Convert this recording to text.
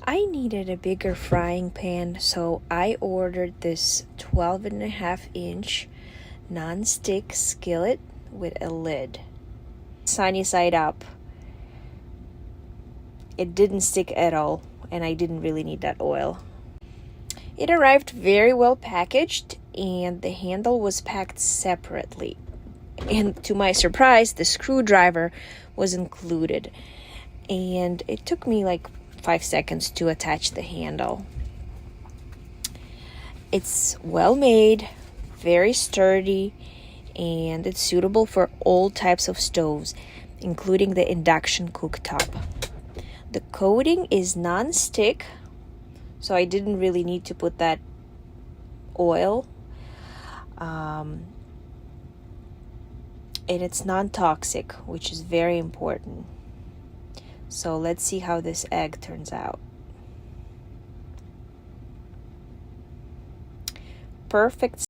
I needed a bigger frying pan, so I ordered this 12.5-inch non-stick skillet with a lid. Sunny side up. It didn't stick at all, and I didn't really need that oil. It arrived very well packaged, and the handle was packed separately. And to my surprise, the screwdriver was included. And it took me like 5 seconds to attach the handle. It's well made, very sturdy, and it's suitable for all types of stoves, including the induction cooktop. The coating is non-stick, so I didn't really need to put that oil. And it's non-toxic, which is very important. So let's see how this egg turns out. Perfect